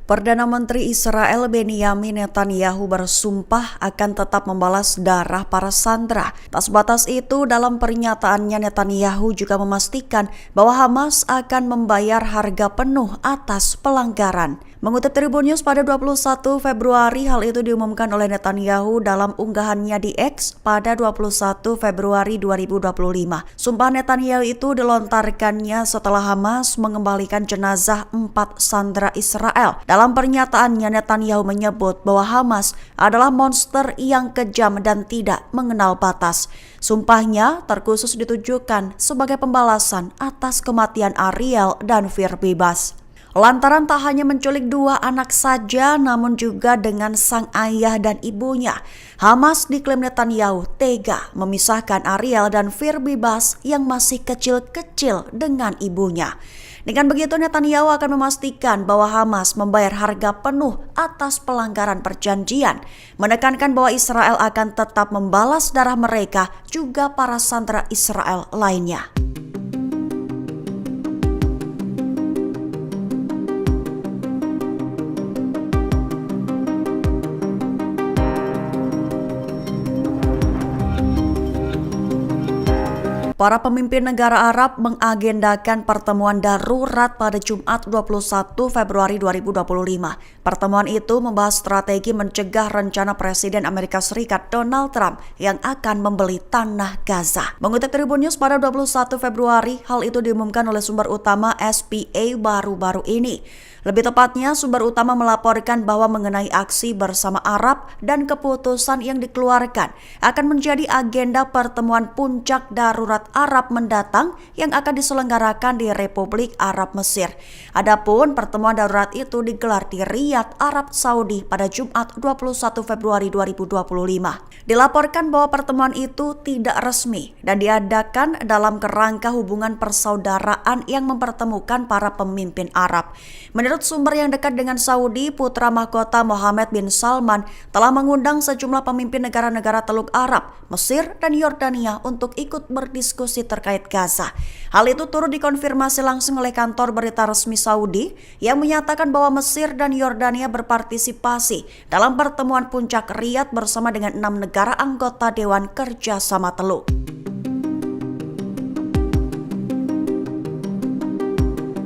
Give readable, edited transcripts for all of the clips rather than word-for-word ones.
Perdana Menteri Israel Benyamin Netanyahu bersumpah akan tetap membalas darah para sandera. Tak sebatas itu, dalam pernyataannya Netanyahu juga memastikan bahwa Hamas akan membayar harga penuh atas pelanggaran. Mengutip Tribun News pada 21 Februari, hal itu diumumkan oleh Netanyahu dalam unggahannya di X pada 21 Februari 2025. Sumpah Netanyahu itu dilontarkannya setelah Hamas mengembalikan jenazah 4 sandera Israel. Dalam pernyataannya, Netanyahu menyebut bahwa Hamas adalah monster yang kejam dan tidak mengenal batas. Sumpahnya terkhusus ditujukan sebagai pembalasan atas kematian Ariel dan Fir Bibas. Lantaran tak hanya menculik 2 anak saja, namun juga dengan sang ayah dan ibunya. Hamas diklaim Netanyahu tega memisahkan Ariel dan Fir Bibas yang masih kecil-kecil dengan ibunya. Dengan begitu, Netanyahu akan memastikan bahwa Hamas membayar harga penuh atas pelanggaran perjanjian, menekankan bahwa Israel akan tetap membalas darah mereka juga para sandera Israel lainnya. Para pemimpin negara Arab mengagendakan pertemuan darurat pada Jumat 21 Februari 2025. Pertemuan itu membahas strategi mencegah rencana Presiden Amerika Serikat Donald Trump yang akan membeli tanah Gaza. Mengutip Tribun News pada 21 Februari, hal itu diumumkan oleh sumber utama SPA baru-baru ini. Lebih tepatnya, sumber utama melaporkan bahwa mengenai aksi bersama Arab dan keputusan yang dikeluarkan akan menjadi agenda pertemuan puncak darurat Arab mendatang yang akan diselenggarakan di Republik Arab Mesir. Adapun pertemuan darurat itu digelar di Riyadh, Arab Saudi pada Jumat 21 Februari 2025. Dilaporkan bahwa pertemuan itu tidak resmi dan diadakan dalam kerangka hubungan persaudaraan yang mempertemukan para pemimpin Arab. Menurut sumber yang dekat dengan Saudi, putra mahkota Mohammed bin Salman telah mengundang sejumlah pemimpin negara-negara Teluk Arab, Mesir, dan Yordania untuk ikut berdiskusi terkait Gaza. Hal itu turut dikonfirmasi langsung oleh kantor berita resmi Saudi yang menyatakan bahwa Mesir dan Yordania berpartisipasi dalam pertemuan puncak Riyadh bersama dengan 6 negara anggota Dewan Kerjasama Teluk.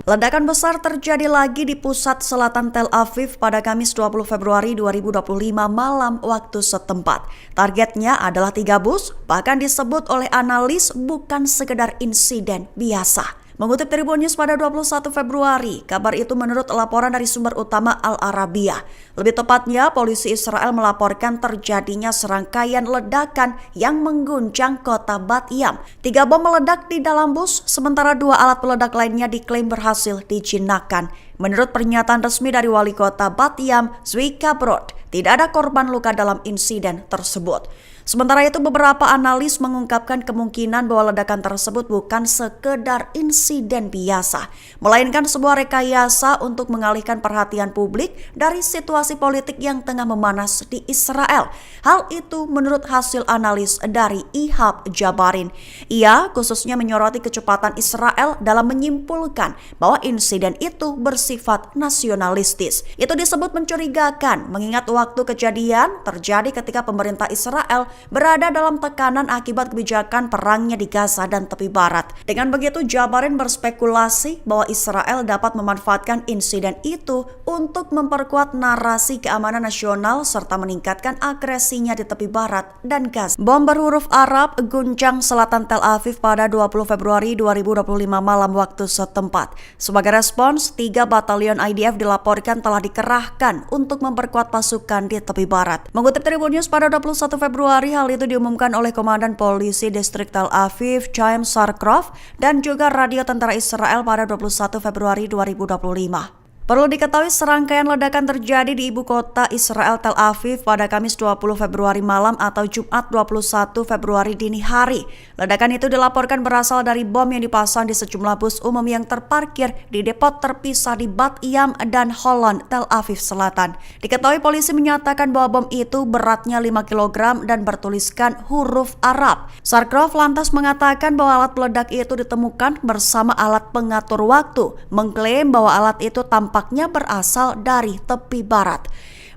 Ledakan besar terjadi lagi di pusat selatan Tel Aviv pada Kamis 20 Februari 2025 malam waktu setempat. Targetnya adalah 3 bus, bahkan disebut oleh analis bukan sekedar insiden biasa. Mengutip Tribun News pada 21 Februari, kabar itu menurut laporan dari sumber utama Al Arabiya. Lebih tepatnya, polisi Israel melaporkan terjadinya serangkaian ledakan yang mengguncang kota Bat Yam. 3 bom meledak di dalam bus, sementara 2 alat peledak lainnya diklaim berhasil dijinakkan. Menurut pernyataan resmi dari wali kota Bat Yam, Zvika Brod, tidak ada korban luka dalam insiden tersebut. Sementara itu, beberapa analis mengungkapkan kemungkinan bahwa ledakan tersebut bukan sekedar insiden biasa, melainkan sebuah rekayasa untuk mengalihkan perhatian publik dari situasi politik yang tengah memanas di Israel. Hal itu menurut hasil analis dari Ihab Jabarin. Ia khususnya menyoroti kecepatan Israel dalam menyimpulkan bahwa insiden itu bersifat nasionalistis. Itu disebut mencurigakan, mengingat waktu kejadian terjadi ketika pemerintah Israel berada dalam tekanan akibat kebijakan perangnya di Gaza dan tepi barat. Dengan begitu, Jabarin berspekulasi bahwa Israel dapat memanfaatkan insiden itu untuk memperkuat narasi keamanan nasional serta meningkatkan agresinya di tepi barat dan Gaza. Bom berhuruf Arab guncang selatan Tel Aviv pada 20 Februari 2025 malam waktu setempat. Sebagai respons, 3 batalion IDF dilaporkan telah dikerahkan untuk memperkuat pasukan di tepi barat. Mengutip Tribun News pada 21 Februari, hal itu diumumkan oleh Komandan Polisi Distrik Tel Aviv, Chaim Sarkov, dan juga Radio Tentara Israel pada 21 Februari 2025. Perlu diketahui, serangkaian ledakan terjadi di ibu kota Israel Tel Aviv pada Kamis 20 Februari malam atau Jumat 21 Februari dini hari. Ledakan itu dilaporkan berasal dari bom yang dipasang di sejumlah bus umum yang terparkir di depot terpisah di Bat Yam dan Holon, Tel Aviv Selatan. Diketahui polisi menyatakan bahwa bom itu beratnya 5 kg dan bertuliskan huruf Arab. Sarkov lantas mengatakan bahwa alat peledak itu ditemukan bersama alat pengatur waktu, mengklaim bahwa alat itu tampak nampaknya berasal dari tepi barat.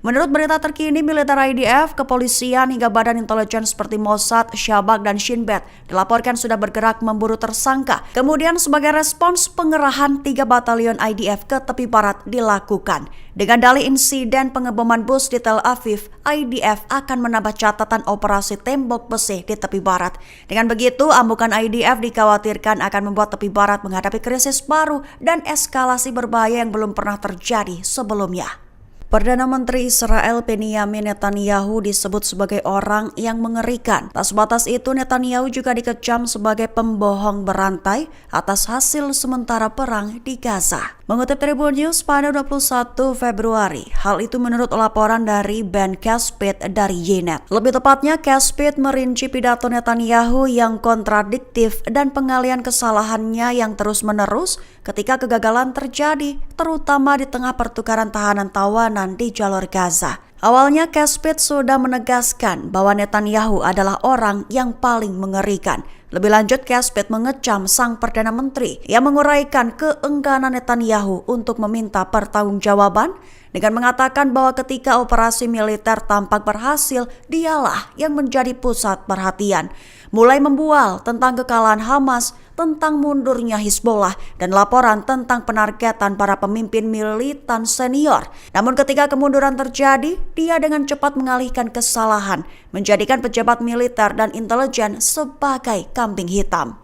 Menurut berita terkini, militer IDF, kepolisian hingga badan intelijen seperti Mossad, Shabak, dan Shin Bet dilaporkan sudah bergerak memburu tersangka. Kemudian sebagai respons, pengerahan 3 batalion IDF ke tepi barat dilakukan. Dengan dalih insiden pengeboman bus di Tel Aviv, IDF akan menambah catatan operasi tembok besi di tepi barat. Dengan begitu, amukan IDF dikhawatirkan akan membuat tepi barat menghadapi krisis baru dan eskalasi berbahaya yang belum pernah terjadi sebelumnya. Perdana Menteri Israel Benjamin Netanyahu disebut sebagai orang yang mengerikan. Tak sebatas itu, Netanyahu juga dikecam sebagai pembohong berantai atas hasil sementara perang di Gaza. Mengutip Tribun News pada 21 Februari, hal itu menurut laporan dari Ben Caspit dari Ynet. Lebih tepatnya, Caspit merinci pidato Netanyahu yang kontradiktif dan pengalihan kesalahannya yang terus-menerus ketika kegagalan terjadi, terutama di tengah pertukaran tahanan tawanan di jalur Gaza. Awalnya, Caspit sudah menegaskan bahwa Netanyahu adalah orang yang paling mengerikan. Lebih lanjut, Caspit mengecam sang Perdana Menteri yang menguraikan keengganan Netanyahu untuk meminta pertanggungjawaban dengan mengatakan bahwa ketika operasi militer tampak berhasil, dialah yang menjadi pusat perhatian. Mulai membual tentang kekalahan Hamas, tentang mundurnya Hizbollah, dan laporan tentang penargetan para pemimpin militan senior. Namun ketika kemunduran terjadi, dia dengan cepat mengalihkan kesalahan, menjadikan pejabat militer dan intelijen sebagai kambing hitam.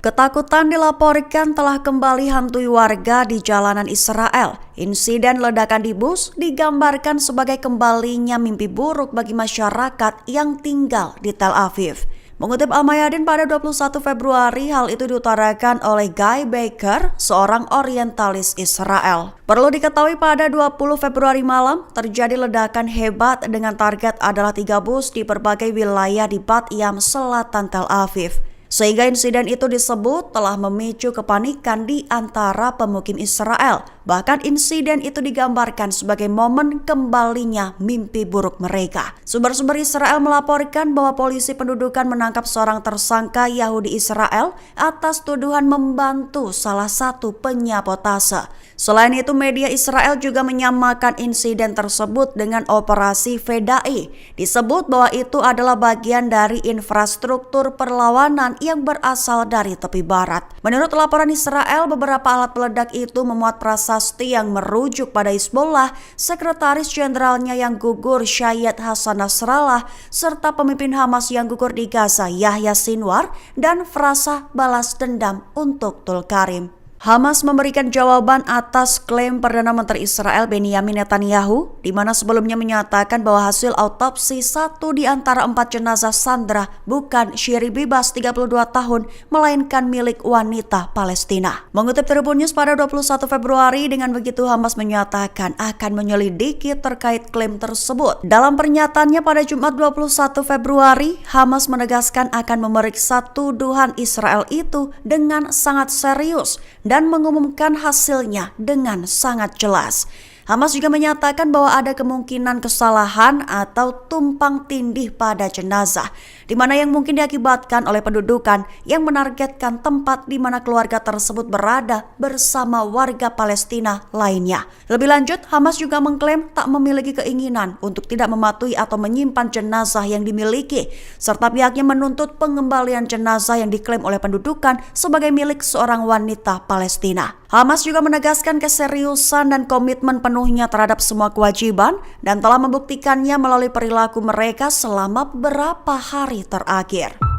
Ketakutan dilaporkan telah kembali hantui warga di jalanan Israel. Insiden ledakan di bus digambarkan sebagai kembalinya mimpi buruk bagi masyarakat yang tinggal di Tel Aviv. Mengutip Al-Mayadin pada 21 Februari, hal itu diutarakan oleh Guy Baker, seorang orientalis Israel. Perlu diketahui pada 20 Februari malam, terjadi ledakan hebat dengan target adalah 3 bus di berbagai wilayah di Bat Yam, selatan Tel Aviv. Sehingga insiden itu disebut telah memicu kepanikan di antara pemukim Israel. Bahkan insiden itu digambarkan sebagai momen kembalinya mimpi buruk mereka. Sumber-sumber Israel melaporkan bahwa polisi pendudukan menangkap seorang tersangka Yahudi Israel atas tuduhan membantu salah satu penyabotase. Selain itu, media Israel juga menyamakan insiden tersebut dengan operasi Fedai. Disebut bahwa itu adalah bagian dari infrastruktur perlawanan yang berasal dari tepi barat. Menurut laporan Israel, beberapa alat peledak itu memuat prasasti yang merujuk pada Hizbollah, sekretaris jenderalnya yang gugur Syed Hasan Nasrallah, serta pemimpin Hamas yang gugur di Gaza Yahya Sinwar, dan frasa balas dendam untuk Tulkarim. Hamas memberikan jawaban atas klaim Perdana Menteri Israel Benjamin Netanyahu, di mana sebelumnya menyatakan bahwa hasil autopsi 1 di antara 4 jenazah Sandra bukan Shiri Bibas 32 tahun, melainkan milik wanita Palestina. Mengutip Tribun News pada 21 Februari, dengan begitu Hamas menyatakan akan menyelidiki terkait klaim tersebut. Dalam pernyataannya pada Jumat 21 Februari, Hamas menegaskan akan memeriksa tuduhan Israel itu dengan sangat serius dan mengumumkan hasilnya dengan sangat jelas. Hamas juga menyatakan bahwa ada kemungkinan kesalahan atau tumpang tindih pada jenazah, di mana yang mungkin diakibatkan oleh pendudukan yang menargetkan tempat di mana keluarga tersebut berada bersama warga Palestina lainnya. Lebih lanjut, Hamas juga mengklaim tak memiliki keinginan untuk tidak mematuhi atau menyimpan jenazah yang dimiliki, serta pihaknya menuntut pengembalian jenazah yang diklaim oleh pendudukan sebagai milik seorang wanita Palestina. Hamas juga menegaskan keseriusan dan komitmen penuhnya terhadap semua kewajiban dan telah membuktikannya melalui perilaku mereka selama beberapa hari terakhir.